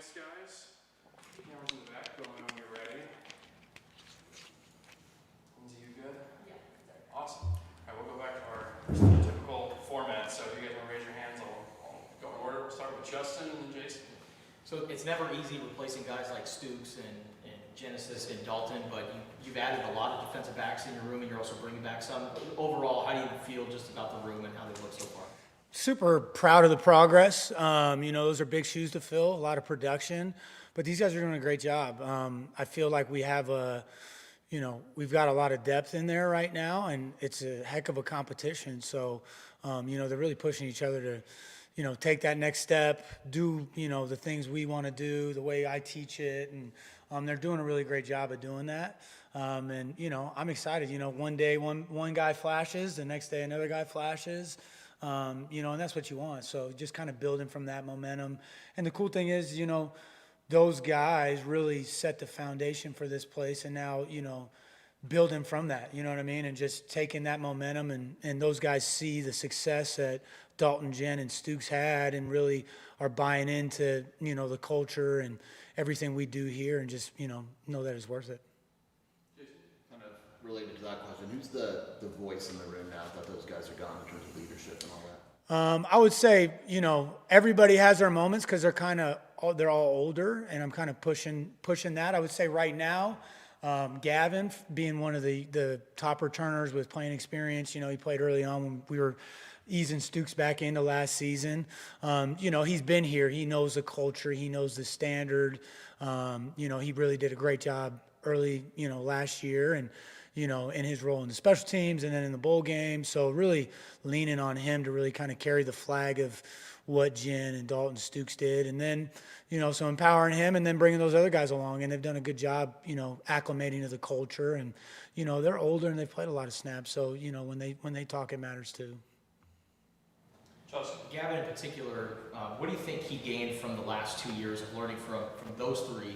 us, guys. Cameras in the back, going when you're ready. Lindsay, you good? Yeah. Awesome. All right, we'll go back to our typical format. So if you guys want to raise your hands, I'll go in order. We'll start with Justin and then Jason. So it's never easy replacing guys like Stooks and Genesis and Dalton, but you've added a lot of defensive backs in your room, and you're also bringing back some. Overall, how do you feel just about the room and how they've looked so far? Super proud of the progress. Those are big shoes to fill, a lot of production, but these guys are doing a great job. I feel like we have we've got a lot of depth in there right now, and it's a heck of a competition. So, they're really pushing each other to, take that next step, do, the things we want to do, the way I teach it, and they're doing a really great job of doing that. I'm excited. One day one guy flashes, the next day another guy flashes. And that's what you want. So just kind of building from that momentum. And the cool thing is, those guys really set the foundation for this place. And now, building from that, you know what I mean? And just taking that momentum and those guys see the success that Dalton, Jen, and Stooks had and really are buying into, the culture and everything we do here and just, know that it's worth it. Kind of related to that question, who's the voice in the room now that those guys are gone in terms of leadership and all that? I would say, everybody has their moments because they're all older, and I'm kind of pushing that. I would say right now, Gavin being one of the top returners with playing experience. He played early on when we were easing Stooks back into last season. He's been here. He knows the culture. He knows the standard. He really did a great job early, last year, and in his role in the special teams and then in the bowl game. So really leaning on him to really kind of carry the flag of what Jen and Dalton Stooks did. And then, so empowering him and then bringing those other guys along. And they've done a good job, acclimating to the culture. And, they're older and they've played a lot of snaps. So, when they talk, it matters too. Gavin in particular, what do you think he gained from the last 2 years of learning from those three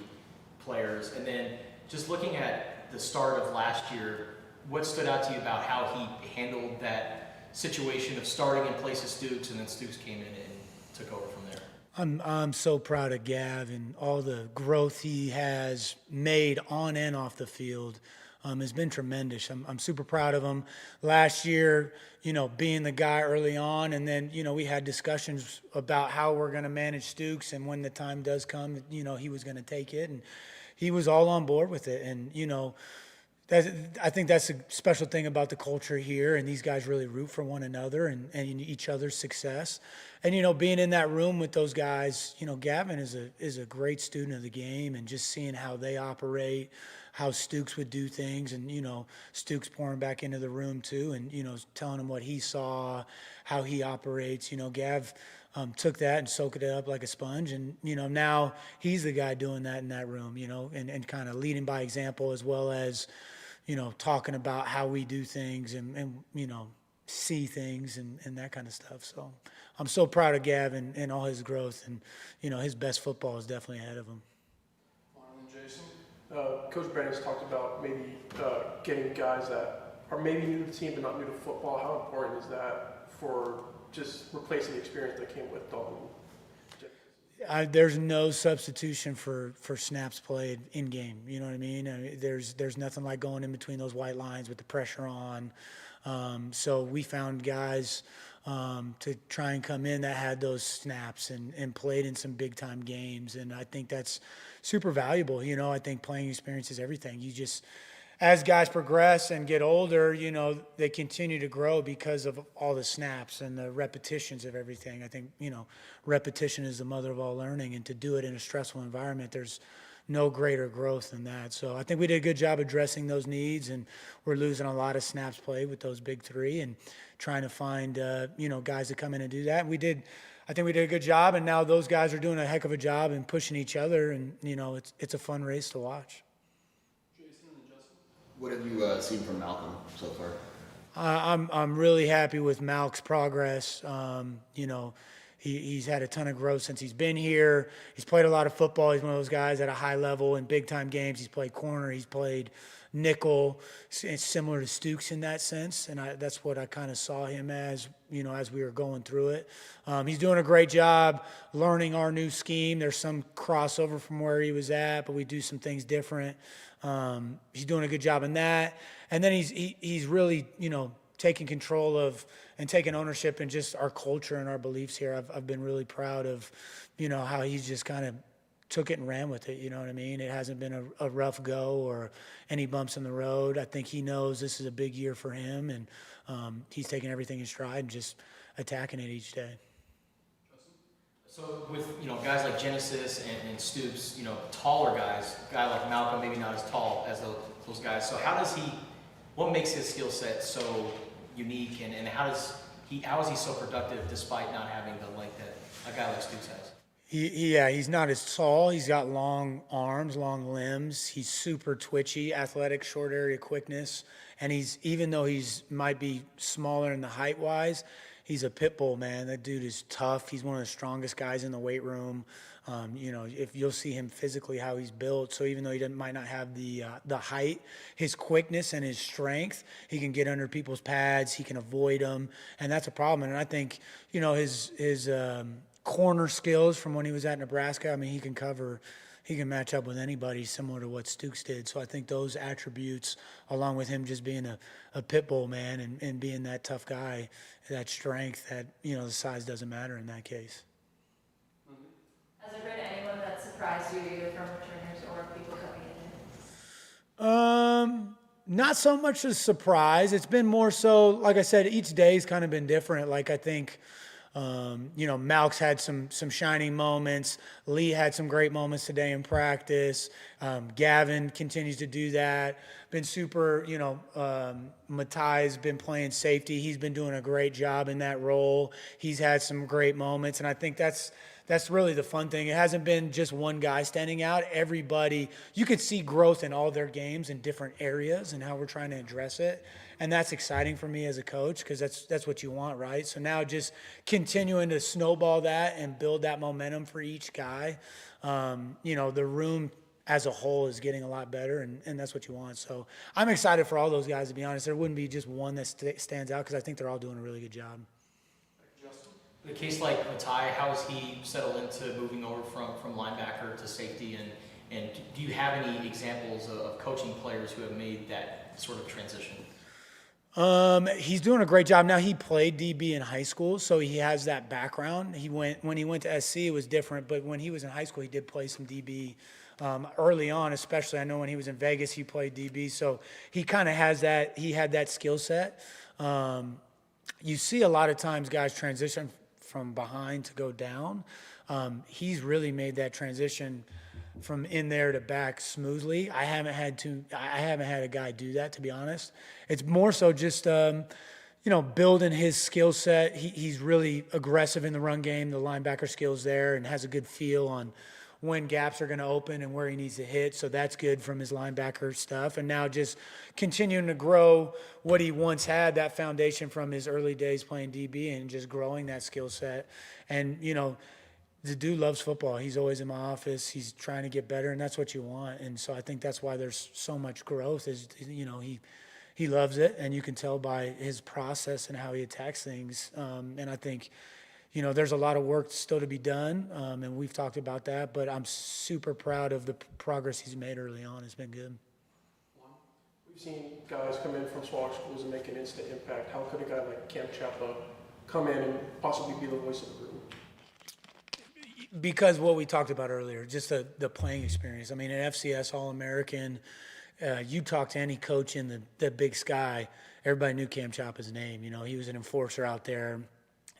players? And then just looking at the start of last year, what stood out to you about how he handled that situation of starting in place of Stooks, and then Stooks came in and took over from there? I'm so proud of Gav and all the growth he has made on and off the field. Has been tremendous. I'm super proud of him. Last year, being the guy early on, and then, we had discussions about how we're going to manage Stooks, and when the time does come, he was going to take it, and he was all on board with it. And, I think that's a special thing about the culture here, and these guys really root for one another and each other's success. And, being in that room with those guys, Gavin is a great student of the game, and just seeing how they operate, how Stooks would do things, and, Stooks pouring back into the room too, and, telling him what he saw, how he operates. Gav took that and soaked it up like a sponge, and, now he's the guy doing that in that room, and kind of leading by example, as well as, talking about how we do things and see things and that kind of stuff. So I'm so proud of Gavin and all his growth, and, his best football is definitely ahead of him. Jason? Coach Brennan's talked about maybe getting guys that are maybe new to the team but not new to football. How important is that for just replacing the experience that came with Dalton? There's no substitution for snaps played in game. You know what I mean? There's nothing like going in between those white lines with the pressure on. So we found guys to try and come in that had those snaps and played in some big time games. And I think that's super valuable. I think playing experience is everything. You just, as guys progress and get older, they continue to grow because of all the snaps and the repetitions of everything. I think, repetition is the mother of all learning, and to do it in a stressful environment, there's no greater growth than that. So I think we did a good job addressing those needs, and we're losing a lot of snaps played with those big three and trying to find, guys to come in and do that. And I think we did a good job, and now those guys are doing a heck of a job and pushing each other, and, it's a fun race to watch. What have you seen from Malcolm so far? I'm really happy with Malk's progress. He's had a ton of growth since he's been here. He's played a lot of football. He's one of those guys at a high level in big-time games. He's played corner. He's played nickel. It's similar to Stooks in that sense, and that's what I kind of saw him as, as we were going through it. He's doing a great job learning our new scheme. There's some crossover from where he was at, but we do some things different. He's doing a good job in that. And then he's really, taking control of and taking ownership in just our culture and our beliefs here. I've been really proud of, how he's just kind of took it and ran with it. You know what I mean? It hasn't been a rough go or any bumps in the road. I think he knows this is a big year for him, and he's taking everything in stride and just attacking it each day. So with, guys like Genesis and Stoops, taller guys, a guy like Malcolm, maybe not as tall as those guys. So what makes his skill set so unique, and how is he so productive despite not having the length that a guy like Stoops has? He's not as tall. He's got long arms, long limbs. He's super twitchy, athletic, short area quickness. And even though might be smaller in the height wise, he's a pit bull, man. That dude is tough. He's one of the strongest guys in the weight room. If you'll see him physically, how he's built. So even though he might not have the height, his quickness and his strength, he can get under people's pads. He can avoid them, and that's a problem. And I think his corner skills from when he was at Nebraska. I mean, he can match up with anybody, similar to what Stooks did. So I think those attributes, along with him just being a pit bull, man, and being that tough guy, that strength, that the size doesn't matter in that case. Has there been anyone that surprised you, either from returners or people coming in? Not so much a surprise. It's been more so, like I said, each day's kind of been different. Like I think, Malk's had some shining moments. Lee had some great moments today in practice. Gavin continues to do that. Been super, Matai's been playing safety. He's been doing a great job in that role. He's had some great moments, and I think that's really the fun thing. It hasn't been just one guy standing out. Everybody, you could see growth in all their games in different areas and how we're trying to address it. And that's exciting for me as a coach, because that's what you want, right? So now just continuing to snowball that and build that momentum for each guy. The room as a whole is getting a lot better, and that's what you want. So I'm excited for all those guys, to be honest. There wouldn't be just one that stands out, because I think they're all doing a really good job. A case like Matai, how has he settled into moving over from linebacker to safety? And do you have any examples of coaching players who have made that sort of transition? He's doing a great job. Now, he played DB in high school, so he has that background. When he went to SC, it was different, but when he was in high school, he did play some DB early on, especially. I know when he was in Vegas, he played DB, so he kind of has that. He had that skill set. You see a lot of times guys transition from behind to go down. He's really made that transition from in there to back smoothly. I haven't had a guy do that, to be honest. It's more so just building his skill set. He's really aggressive in the run game. The linebacker skills there, and has a good feel on when gaps are going to open and where he needs to hit. So that's good from his linebacker stuff. And now just continuing to grow what he once had, that foundation from his early days playing DB, and just growing that skill set. And, the dude loves football. He's always in my office. He's trying to get better, and that's what you want. And so I think that's why there's so much growth is, he loves it, and you can tell by his process and how he attacks things. And I think, there's a lot of work still to be done, and we've talked about that, but I'm super proud of the progress he's made early on. It's been good. We've seen guys come in from smaller schools and make an instant impact. How could a guy like Cam Chapa come in and possibly be the voice of the room? Because what we talked about earlier, just the playing experience. I mean, an FCS All-American, you talk to any coach in the Big Sky, everybody knew Cam Chapa's name. He was an enforcer out there,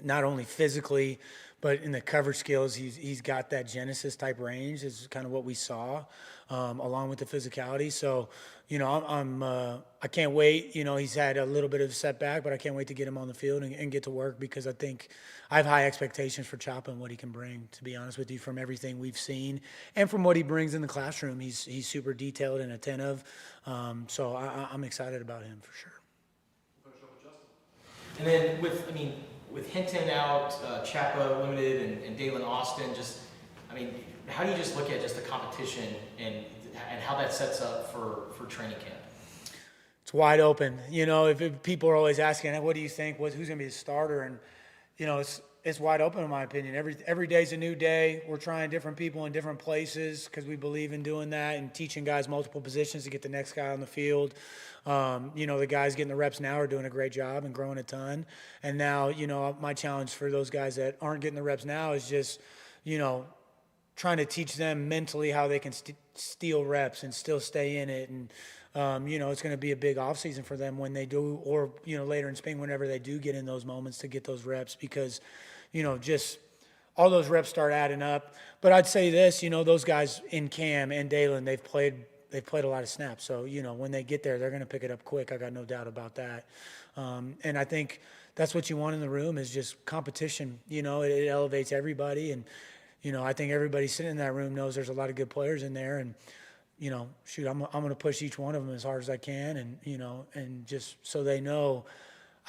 not only physically, but in the coverage skills. He's got that Genesis type range is kind of what we saw, along with the physicality. So, I can't wait. He's had a little bit of a setback, but I can't wait to get him on the field and get to work, because I think I have high expectations for Chapa and what he can bring, to be honest with you, from everything we've seen and from what he brings in the classroom. He's super detailed and attentive. So I'm excited about him for sure. And then with Hinton out, Chapa limited, and Dalen Austin, how do you just look at just the competition and how that sets up for training camp? It's wide open. If people are always asking, what do you think? Who's going to be the starter? And, it's wide open in my opinion. Every day's a new day. We're trying different people in different places because we believe in doing that and teaching guys multiple positions to get the next guy on the field. The guys getting the reps now are doing a great job and growing a ton. And now, my challenge for those guys that aren't getting the reps now is just, trying to teach them mentally how they can steal reps and still stay in it. And, it's going to be a big offseason for them when they do, or, later in spring, whenever they do get in those moments to get those reps because, just all those reps start adding up. But I'd say this, those guys in Cam and Dalen, they've played a lot of snaps. So, when they get there, they're going to pick it up quick. I got no doubt about that. And I think that's what you want in the room is just competition. It elevates everybody. And, I think everybody sitting in that room knows there's a lot of good players in there. And, I'm going to push each one of them as hard as I can. And, and just so they know,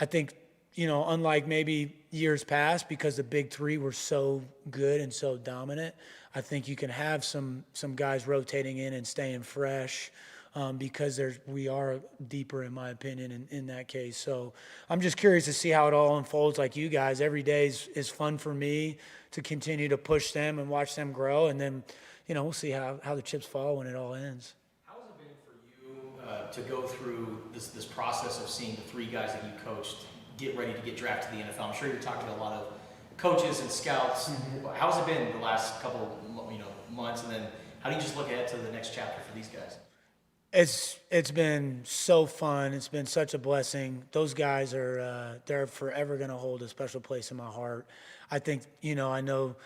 I think, unlike maybe years past, because the big three were so good and so dominant, I think you can have some guys rotating in and staying fresh because we are deeper, in my opinion, in that case. So I'm just curious to see how it all unfolds like you guys. Every day is fun for me to continue to push them and watch them grow. And then, we'll see how the chips fall when it all ends. How has it been for you to go through this process of seeing the three guys that you coached get ready to get drafted to the NFL? I'm sure you're talking to a lot of coaches and scouts. Mm-hmm. How's it been the last couple months, and then how do you just look ahead to the next chapter for these guys? It's been so fun. It's been such a blessing. Those guys are they're forever going to hold a special place in my heart. I think I know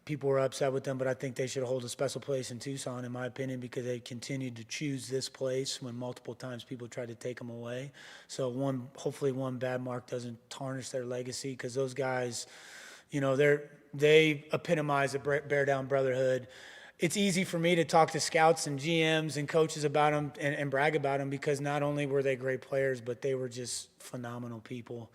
people were upset with them, but I think they should hold a special place in Tucson, in my opinion, because they continued to choose this place when multiple times people tried to take them away. So hopefully one bad mark doesn't tarnish their legacy, because those guys, they epitomize a bear down brotherhood. It's easy for me to talk to scouts and GMs and coaches about them and brag about them, because not only were they great players, but they were just phenomenal people.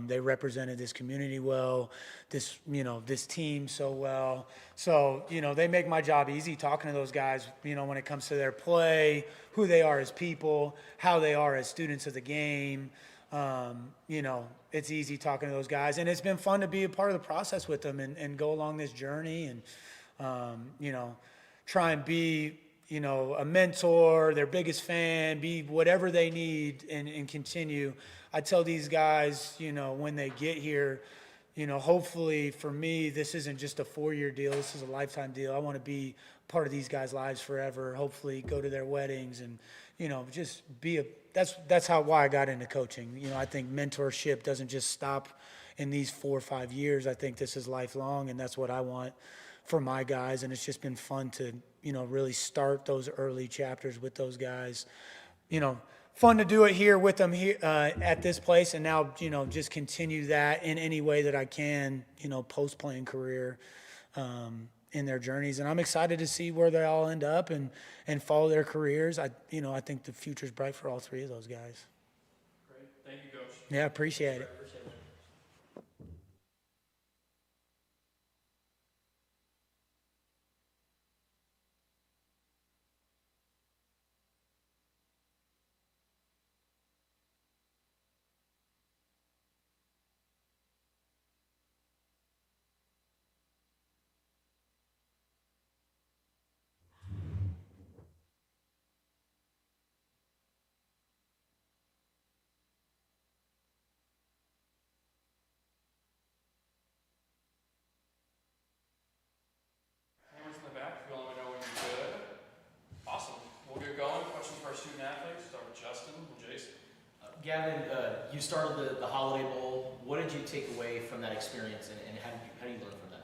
They represented this community well, this team so well. So, they make my job easy talking to those guys, when it comes to their play, who they are as people, how they are as students of the game. It's easy talking to those guys. And it's been fun to be a part of the process with them and go along this journey and, try and be, a mentor, their biggest fan, be whatever they need and continue. I tell these guys, when they get here, hopefully for me, this isn't just a 4-year deal. This is a lifetime deal. I want to be part of these guys' lives forever, hopefully go to their weddings and, just be that's why I got into coaching. I think mentorship doesn't just stop in these 4 or 5 years. I think this is lifelong, and that's what I want for my guys. And it's just been fun to, really start those early chapters with those guys. Fun to do it here with them here at this place, and now, just continue that in any way that I can, post-playing career in their journeys. And I'm excited to see where they all end up and follow their careers. I think the future's bright for all three of those guys. Great. Thank you, Coach. Yeah, appreciate it. Cameras in the back, if you want to know when you're good. Awesome. We'll get going. Questions for our student athletes. Start with Justin and Jason. Gavin, you started the Holiday Bowl. What did you take away from that experience, and how do you learn from that?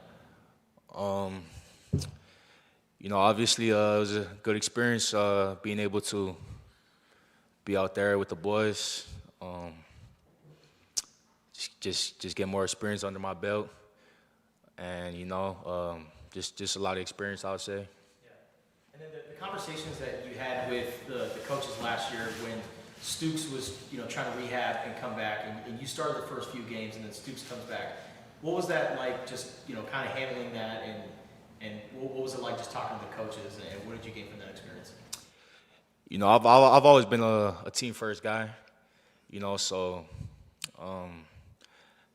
Obviously, it was a good experience being able to be out there with the boys. Just get more experience under my belt, and just a lot of experience, I would say. Yeah. And then the conversations that you had with the coaches last year when Stooks was, trying to rehab and come back, and you started the first few games, and then Stooks comes back. What was that like, just, kind of handling that, and what was it like just talking to the coaches, and what did you gain from that experience? I've always been a team first guy, so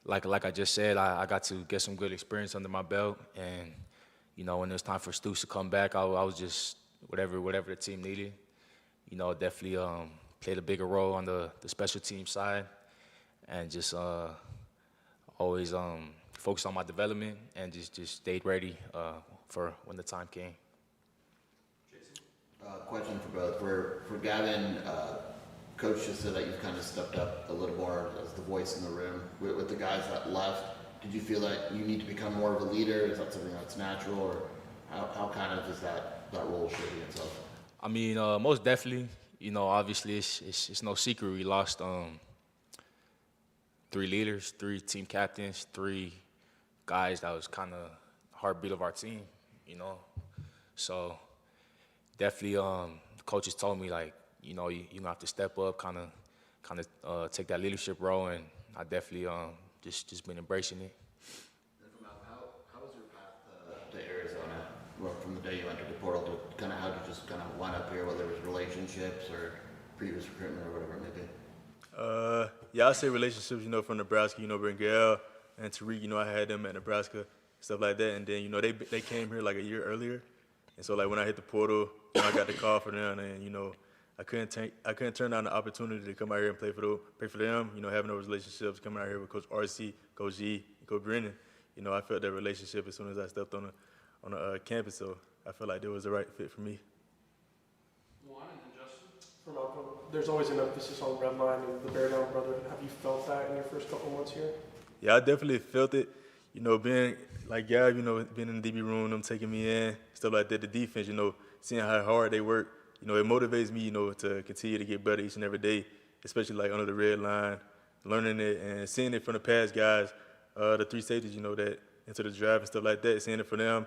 like I just said, I got to get some good experience under my belt, and when it was time for Stoops to come back, I was just whatever the team needed. Definitely played a bigger role on the special team side, and just always focused on my development and just stayed ready for when the time came. Question for both. For Gavin, Coach just said that you've kind of stepped up a little more as the voice in the room. With the guys that left, did you feel that you need to become more of a leader? Is that something that's natural, or how kind of is that role shaping itself? I mean, most definitely. Obviously, it's no secret we lost 3 leaders, 3 team captains, 3 guys that was kind of heartbeat of our team. So definitely, the coaches told me like, you're gonna have to step up, kind of take that leadership role, and I definitely just been embracing it. And from how was your path to Arizona? Well, from the day you entered the portal to kind of how did you just kind of wind up here, whether it was relationships or previous recruitment or whatever it may be? Yeah, I say relationships, from Nebraska, Bringale and Tariq, I had them at Nebraska, stuff like that. And then, they came here like a year earlier. And so like when I hit the portal, I got the call for them, and I couldn't turn down the opportunity to come out here and play for them. Having those relationships, coming out here with Coach Arce, Coach G, and Coach Brennan. I felt that relationship as soon as I stepped on the campus. So I felt like it was the right fit for me. Juan and then Justin. For Malcolm, there's always an emphasis on red line and the Bear Down brotherhood. Have you felt that in your first couple months here? Yeah, I definitely felt it. Being like Gav, being in the DB room, them taking me in, stuff like that. The defense, seeing how hard they work, it motivates me, to continue to get better each and every day, especially like under the red line, learning it and seeing it from the past guys, the 3 safeties, that into the draft and stuff like that, seeing it for them.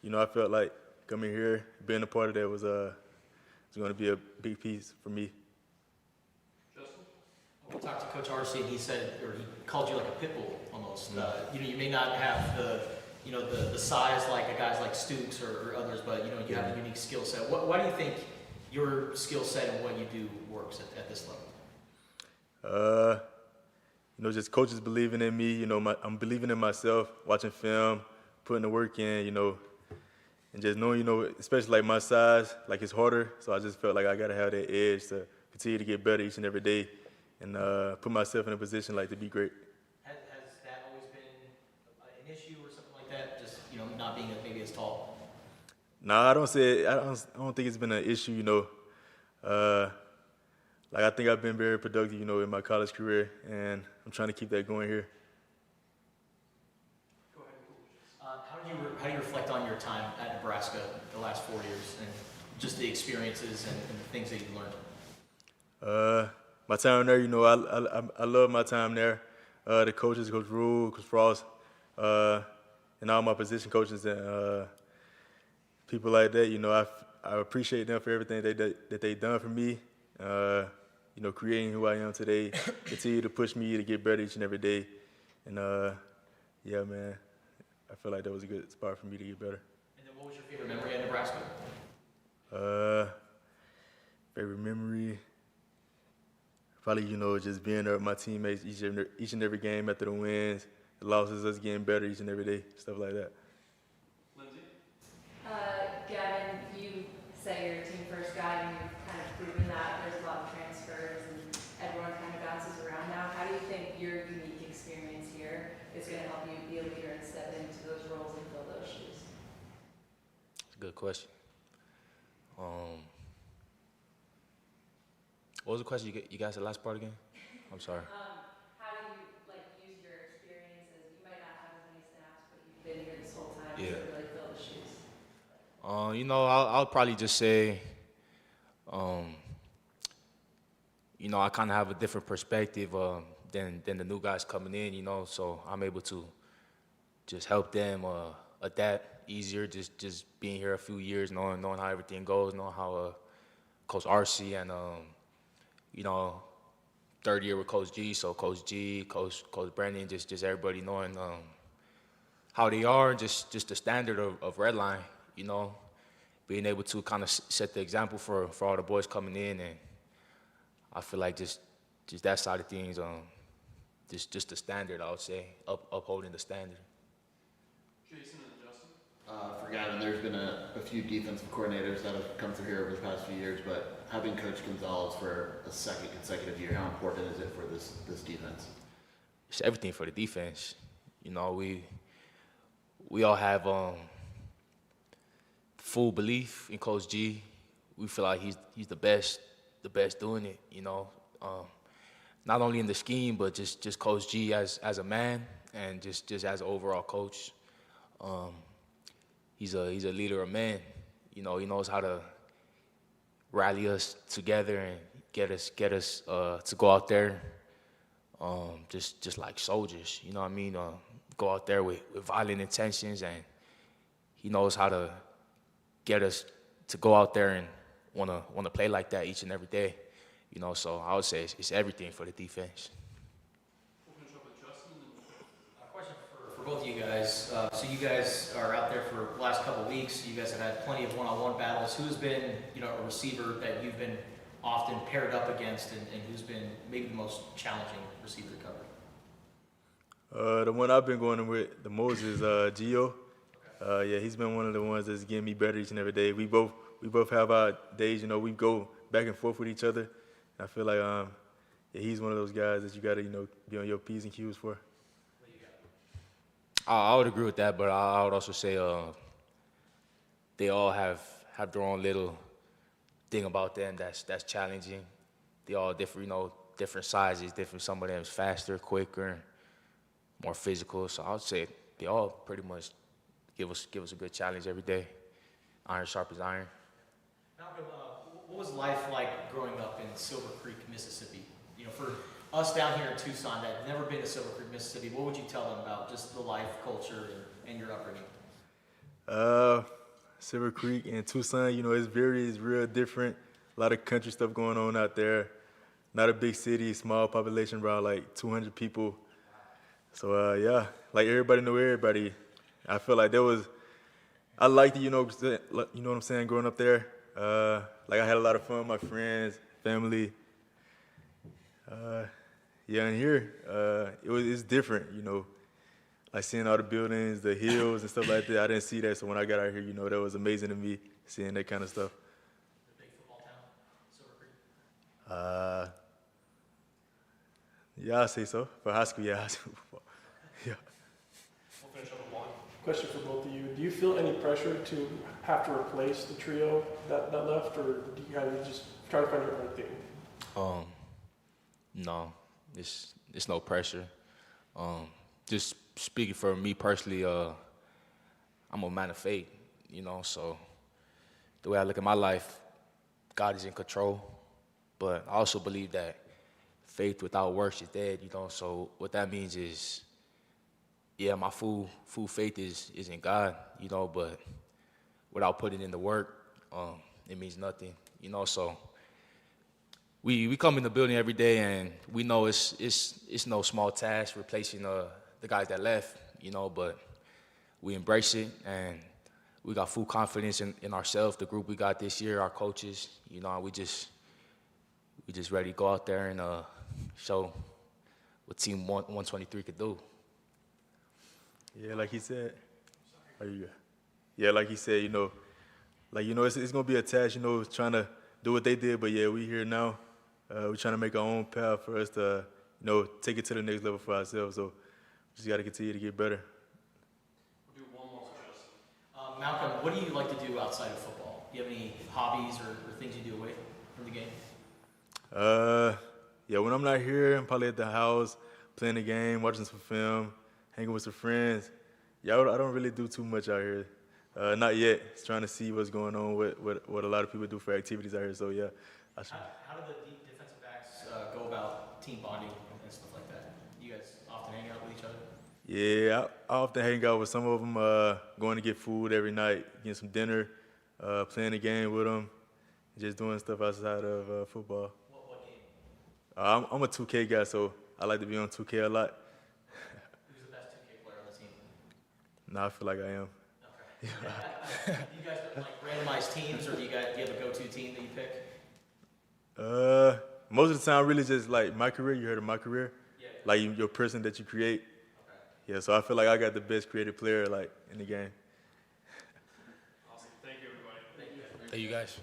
I felt like coming here, being a part of that was going to be a big piece for me. Justin? We talked to Coach Arce, and he said, or he called you like a pit bull almost. You may not have the size like a guys like Stooks or others, but you have a unique skill set. Why do you think your skill set and what you do works at this level? Just coaches believing in me. I'm believing in myself, watching film, putting the work in. And just knowing, especially like my size, like it's harder. So I just felt like I gotta have that edge to continue to get better each and every day, and put myself in a position like to be great. Has that always been an issue or something like that? Just not being maybe as tall. Nah, I don't think it's been an issue. Like I think I've been very productive, in my college career, and I'm trying to keep that going here. How do you reflect on your time at Nebraska the last 4 years and just the experiences and the things that you learned? My time there, I love my time there. The coaches, Coach Rule, Coach Frost, and all my position coaches and people like that. I appreciate them for everything that they done for me. Creating who I am today, continue to push me to get better each and every day. And yeah, man, I feel like that was a good spot for me to get better. And then what was your favorite memory at Nebraska? Favorite memory? Probably, just being there with my teammates each and every game after the wins, the losses, us getting better each and every day, stuff like that. Lindsay? Gavin, you say you're a team first guy, and you've kind of proven that. There's a lot of transfers, and everyone kind of bounces around now. How do you think your unique experience here is going to help you be a leader and step into those roles and fill those shoes? That's a good question. What was the question you guys said last part again? I'm sorry. How do you use your experiences? You might not have as many snaps, but you've been here this whole time to really fill the shoes. I'll probably just say, I kind of have a different perspective than the new guys coming in, so I'm able to just help them adapt easier, just being here a few years, knowing how everything goes, knowing how Coach Arce and, you know, third year with Coach G, so Coach G, Coach Brandon, just everybody knowing how they are, just the standard of Redline, you know, being able to kind of set the example for all the boys coming in, and I feel like just that side of things, just the standard, I would say, upholding the standard. Jason and Justin? For Gavin, there's been a few defensive coordinators that have come through here over the past few years, but having Coach Gonzalez for a second consecutive year, how important is it for this defense? It's everything for the defense. You know, we all have full belief in Coach G. We feel like he's the best doing it. You know, not only in the scheme, but just Coach G as a man and just as an overall coach. He's a leader of men. You know, he knows how to rally us together and get us to go out there just like soldiers. You know what I mean? Go out there with violent intentions, and he knows how to get us to go out there and wanna play like that each and every day. You know, so I would say it's everything for the defense. We'll finish up with Justin. A question for both of you guys. So you guys are out there for the last couple of weeks. You guys have had plenty of one-on-one battles. Who's been, you know, a receiver that you've been often paired up against, and who's been maybe the most challenging receiver to cover? The one I've been going with the most is Gio. Yeah, he's been one of the ones that's getting me better each and every day. We both have our days, you know, we go back and forth with each other. And I feel like yeah, he's one of those guys that you gotta, you know, be on your P's and Q's for. I would agree with that, but I would also say they all have their own little thing about them that's challenging. They all different, you know, different sizes, different. Some of them is faster, quicker, more physical. So I would say they all pretty much give us a good challenge every day. Iron sharp as iron. Malcolm, what was life like growing up in Silver Creek, Mississippi? You know, for us down here in Tucson that have never been to Silver Creek, Mississippi, what would you tell them about just the life, culture, and your upbringing? Silver Creek and Tucson, you know, it's real different. A lot of country stuff going on out there. Not a big city, small population, around like 200 people. So yeah, like everybody know everybody. I feel like I liked it, you know what I'm saying, growing up there. Like I had a lot of fun with my friends, family. Yeah, and here, it's different, you know. Like seeing all the buildings, the hills and stuff like that. I didn't see that, so when I got out here, you know, that was amazing to me, seeing that kind of stuff. Big football town, Silver Creek? Yeah, I'd say so. For high school, yeah, high school football. Yeah. We'll finish up with one. Question for both of you. Do you feel any pressure to have to replace the trio that left, or do you guys just try to find your own thing? No, it's no pressure. Just speaking for me personally, I'm a man of faith, you know, so the way I look at my life, God is in control, but I also believe that faith without works is dead, you know, so what that means is, yeah, my full faith is in God, you know, but without putting in the work, it means nothing, you know, so we come in the building every day and we know it's no small task replacing the guys that left, you know, but we embrace it and we got full confidence in ourselves, the group we got this year, our coaches, you know, we just ready to go out there and show what Team 123 could do. Yeah, like he said. Yeah, like he said, you know, it's gonna be a task, you know, trying to do what they did, but yeah, we here now. We're trying to make our own path for us to, you know, take it to the next level for ourselves. So we just got to continue to get better. We'll do one more suggestion. Malcolm, what do you like to do outside of football? Do you have any hobbies or things you do away from the game? Yeah, when I'm not here, I'm probably at the house, playing the game, watching some film, hanging with some friends. Yeah, I don't really do too much out here. Not yet. Just trying to see what's going on, what a lot of people do for activities out here. So yeah. How do the defensive backs go about team bonding and stuff like that? You guys often hang out with each other? Yeah, I often hang out with some of them, going to get food every night, getting some dinner, playing a game with them, just doing stuff outside of football. What game? I'm a 2K guy, so I like to be on 2K a lot. Who's the best 2K player on the team? Now I feel like I am. Okay. Do you guys like randomized teams, or do you have a go-to team that you pick? Most of the time, really just like my career. You heard of my career? Yeah. Like your person that you create. Okay. Yeah, so I feel like I got the best creative player like in the game. Awesome. Thank you, everybody. Thank you. Thank you guys.